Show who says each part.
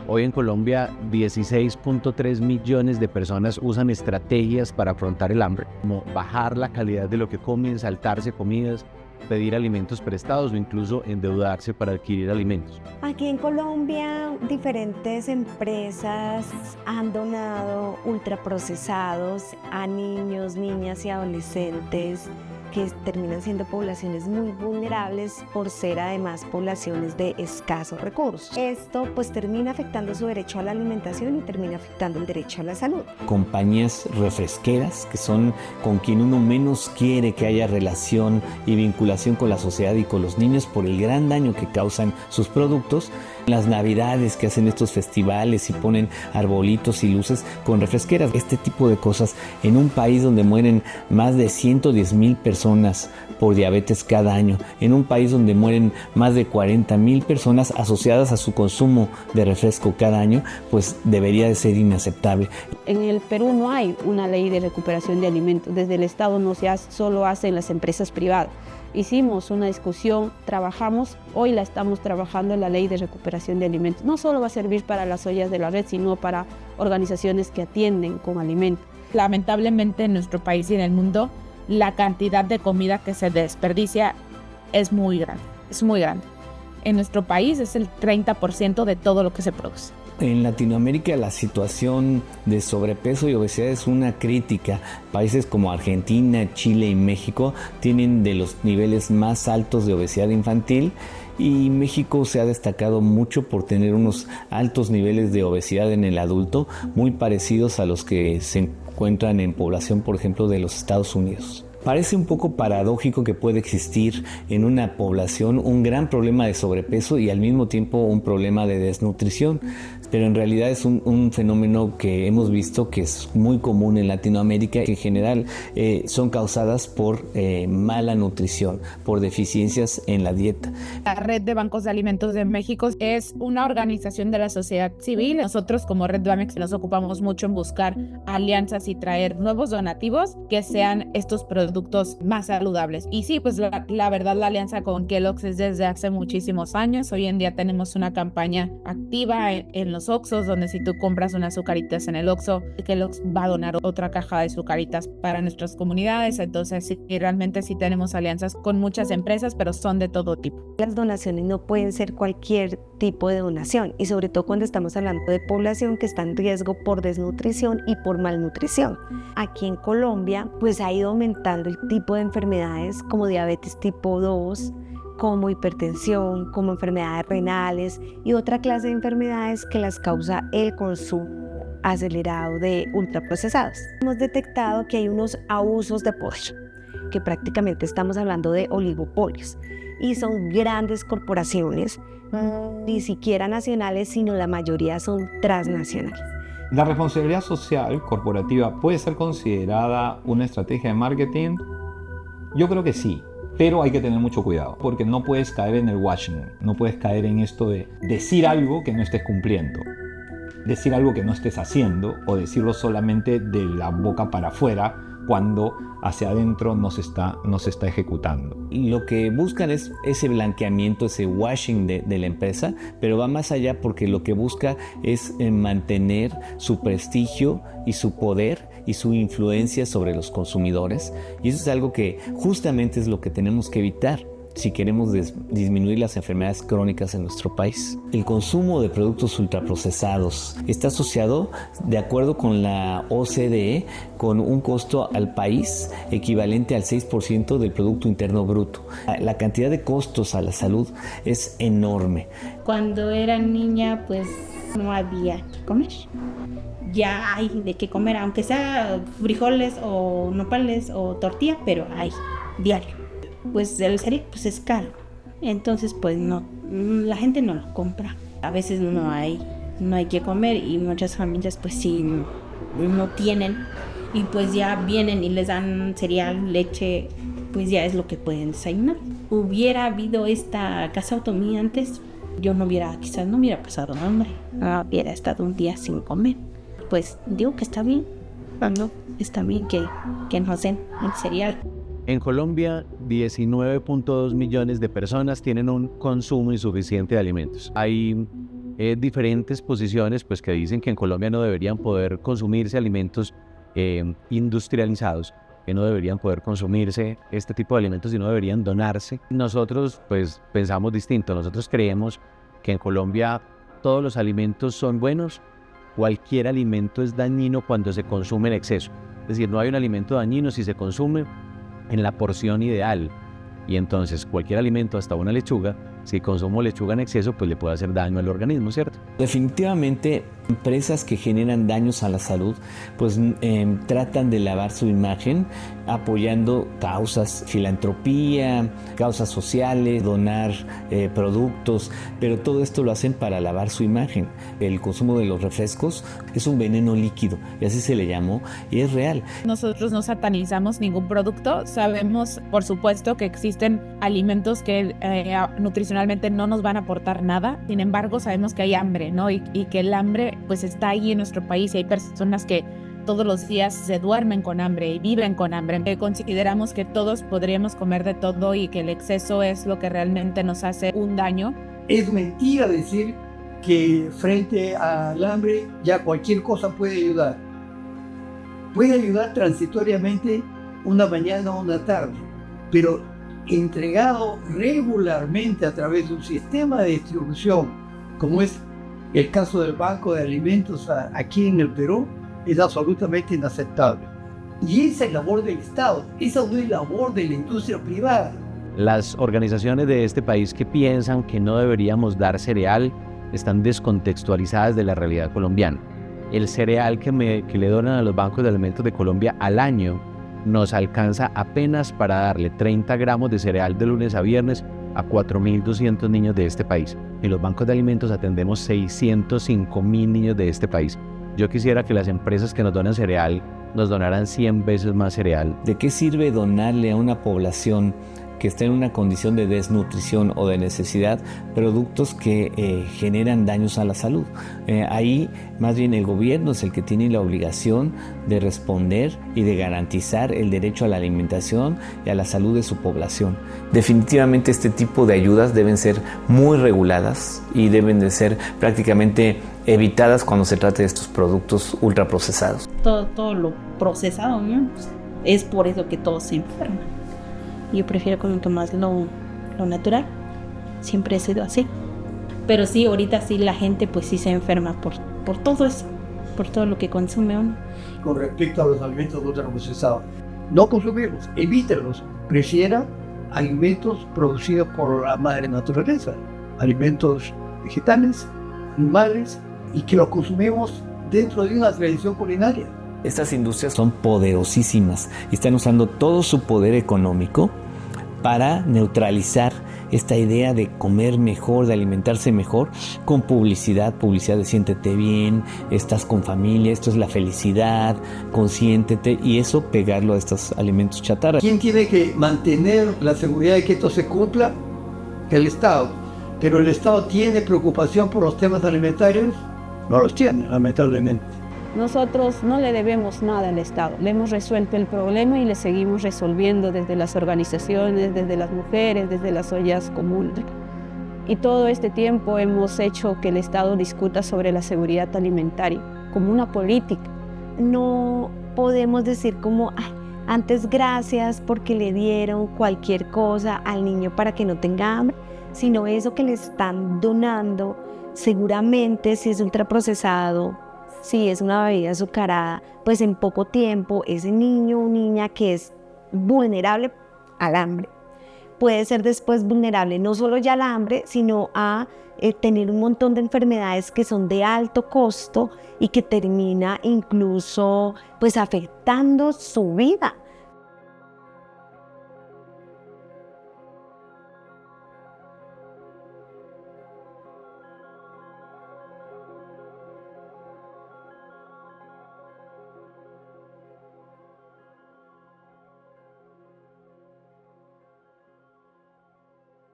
Speaker 1: Hoy en Colombia, 16.3 millones de personas usan estrategias para afrontar el hambre, como bajar la calidad de lo que comen, saltarse comidas, pedir alimentos prestados o incluso endeudarse para adquirir alimentos.
Speaker 2: Aquí en Colombia, diferentes empresas han donado ultraprocesados a niños, niñas y adolescentes que terminan siendo poblaciones muy vulnerables por ser además poblaciones de escasos recursos. Esto pues termina afectando su derecho a la alimentación y termina afectando el derecho a la salud.
Speaker 3: Compañías refresqueras que son con quien uno menos quiere que haya relación y vinculación con la sociedad y con los niños por el gran daño que causan sus productos. Las navidades que hacen estos festivales y ponen arbolitos y luces con refresqueras. Este tipo de cosas en un país donde mueren más de 110,000 personas por diabetes cada año, en un país donde mueren más de 40,000 personas asociadas a su consumo de refresco cada año, pues debería de ser inaceptable.
Speaker 4: En el Perú no hay una ley de recuperación de alimentos. Desde el Estado no se hace, solo hacen las empresas privadas. Hicimos una discusión, trabajamos, hoy la estamos trabajando en la ley de recuperación de alimentos. No solo va a servir para las ollas de la red, sino para organizaciones que atienden con alimentos.
Speaker 5: Lamentablemente en nuestro país y en el mundo, la cantidad de comida que se desperdicia es muy grande, En nuestro país es el 30% de todo lo que se produce.
Speaker 3: En Latinoamérica la situación de sobrepeso y obesidad es una crítica. Países como Argentina, Chile y México tienen de los niveles más altos de obesidad infantil y México se ha destacado mucho por tener unos altos niveles de obesidad en el adulto, muy parecidos a los que se encuentran en población, por ejemplo, de los Estados Unidos. Parece un poco paradójico que puede existir en una población un gran problema de sobrepeso y al mismo tiempo un problema de desnutrición, pero en realidad es un fenómeno que hemos visto que es muy común en Latinoamérica, que en general son causadas por mala nutrición, por deficiencias en la dieta.
Speaker 5: La Red de Bancos de Alimentos de México es una organización de la sociedad civil. Nosotros como Red Bamex nos ocupamos mucho en buscar alianzas y traer nuevos donativos que sean estos productos más saludables. Y sí, pues la verdad la alianza con Kellogg's es desde hace muchísimos años. Hoy en día tenemos una campaña activa en los Oxxos, donde si tú compras unas azucaritas en el Oxxo, Kellogg's va a donar otra caja de azucaritas para nuestras comunidades. Entonces sí, realmente sí tenemos alianzas con muchas empresas, pero son de todo tipo.
Speaker 2: Las donaciones no pueden ser cualquier tipo de donación y sobre todo cuando estamos hablando de población que está en riesgo por desnutrición y por malnutrición. Aquí en Colombia pues ha ido aumentando el tipo de enfermedades como diabetes tipo 2, como hipertensión, como enfermedades renales y otra clase de enfermedades que las causa el consumo acelerado de ultraprocesados. Hemos detectado que hay unos abusos de poder, que prácticamente estamos hablando de oligopolios y son grandes corporaciones, ni siquiera nacionales, sino la mayoría son transnacionales.
Speaker 6: ¿La responsabilidad social corporativa puede ser considerada una estrategia de marketing? Yo creo que sí. Pero hay que tener mucho cuidado, porque no puedes caer en el washing, no puedes caer en esto de decir algo que no estés cumpliendo, decir algo que no estés haciendo o decirlo solamente de la boca para afuera cuando hacia adentro no se está ejecutando.
Speaker 3: Lo que buscan es ese blanqueamiento, ese washing de la empresa, pero va más allá porque lo que busca es mantener su prestigio y su poder y su influencia sobre los consumidores. Y eso es algo que justamente es lo que tenemos que evitar si queremos disminuir las enfermedades crónicas en nuestro país. El consumo de productos ultraprocesados está asociado, de acuerdo con la OCDE, con un costo al país equivalente al 6% del Producto Interno Bruto. La cantidad de costos a la salud es enorme.
Speaker 7: Cuando era niña, pues no había que comer. Ya hay de qué comer, aunque sea frijoles o nopales o tortilla, pero hay diario. Pues el cereal pues es caro, entonces pues no, la gente no lo compra. A veces no hay que comer y muchas familias pues sí no tienen y pues ya vienen y les dan cereal, leche, pues ya es lo que pueden desayunar. Hubiera habido esta casa otomí antes, yo quizás no hubiera pasado hambre, hubiera estado un día sin comer. Pues digo que está bien, no, está bien que nos den el cereal.
Speaker 1: En Colombia, 19.2 millones de personas tienen un consumo insuficiente de alimentos. Hay diferentes posiciones pues, que dicen que en Colombia no deberían poder consumirse alimentos industrializados, que no deberían poder consumirse este tipo de alimentos y no deberían donarse. Nosotros pues pensamos distinto, nosotros creemos que en Colombia todos los alimentos son buenos, cualquier alimento es dañino cuando se consume en exceso. Es decir, no hay un alimento dañino si se consume en la porción ideal. Y entonces cualquier alimento, hasta una lechuga, si consumo lechuga en exceso, pues le puede hacer daño al organismo, ¿cierto?
Speaker 3: Definitivamente, empresas que generan daños a la salud, pues tratan de lavar su imagen apoyando causas, filantropía, causas sociales, donar productos, pero todo esto lo hacen para lavar su imagen. El consumo de los refrescos es un veneno líquido, y así se le llamó, y es real.
Speaker 5: Nosotros no satanizamos ningún producto, sabemos por supuesto que existen alimentos que nutricionalmente no nos van a aportar nada, sin embargo sabemos que hay hambre, ¿no? Y que el hambre pues está ahí en nuestro país y hay personas que todos los días se duermen con hambre y viven con hambre. Consideramos que todos podríamos comer de todo y que el exceso es lo que realmente nos hace un daño.
Speaker 8: Es mentira decir que frente al hambre ya cualquier cosa puede ayudar. Puede ayudar transitoriamente una mañana o una tarde, pero entregado regularmente a través de un sistema de distribución, como es el caso del Banco de Alimentos aquí en el Perú, es absolutamente inaceptable. Y esa es labor del Estado, esa no es labor de la industria privada.
Speaker 1: Las organizaciones de este país que piensan que no deberíamos dar cereal están descontextualizadas de la realidad colombiana. El cereal que le donan a los bancos de alimentos de Colombia al año nos alcanza apenas para darle 30 gramos de cereal de lunes a viernes a 4.200 niños de este país. En los bancos de alimentos atendemos 605.000 niños de este país. Yo quisiera que las empresas que nos donan cereal nos donaran 100 veces más cereal.
Speaker 3: ¿De qué sirve donarle a una población que está en una condición de desnutrición o de necesidad productos que generan daños a la salud? Ahí más bien el gobierno es el que tiene la obligación de responder y de garantizar el derecho a la alimentación y a la salud de su población. Definitivamente este tipo de ayudas deben ser muy reguladas y deben de ser prácticamente evitadas cuando se trate de estos productos ultraprocesados.
Speaker 7: Todo lo procesado, ¿no? Es por eso que todos se enferman. Yo prefiero como que más lo natural. Siempre he sido así. Pero sí, ahorita sí la gente pues sí se enferma por todo eso, por todo lo que consume uno.
Speaker 8: Con respecto a los alimentos ultraprocesados, no consumirlos, evítenlos. Prefiera alimentos producidos por la madre naturaleza, alimentos vegetales, animales, y que los consumimos dentro de una tradición culinaria.
Speaker 3: Estas industrias son poderosísimas y están usando todo su poder económico para neutralizar esta idea de comer mejor, de alimentarse mejor, con publicidad de siéntete bien, estás con familia, esto es la felicidad, consiéntete, y eso pegarlo a estos alimentos chatarra.
Speaker 8: ¿Quién tiene que mantener la seguridad de que esto se cumpla? El Estado. Pero el Estado tiene preocupación por los temas alimentarios, no los tiene, lamentablemente.
Speaker 4: Nosotros no le debemos nada al Estado, le hemos resuelto el problema y le seguimos resolviendo desde las organizaciones, desde las mujeres, desde las ollas comunes. Y todo este tiempo hemos hecho que el Estado discuta sobre la seguridad alimentaria como una política.
Speaker 2: No podemos decir como, antes gracias porque le dieron cualquier cosa al niño para que no tenga hambre, sino eso que le están donando, seguramente si es ultraprocesado, si es una bebida azucarada, pues en poco tiempo ese niño o niña que es vulnerable al hambre, puede ser después vulnerable no solo ya al hambre, sino a tener un montón de enfermedades que son de alto costo y que termina incluso pues afectando su vida.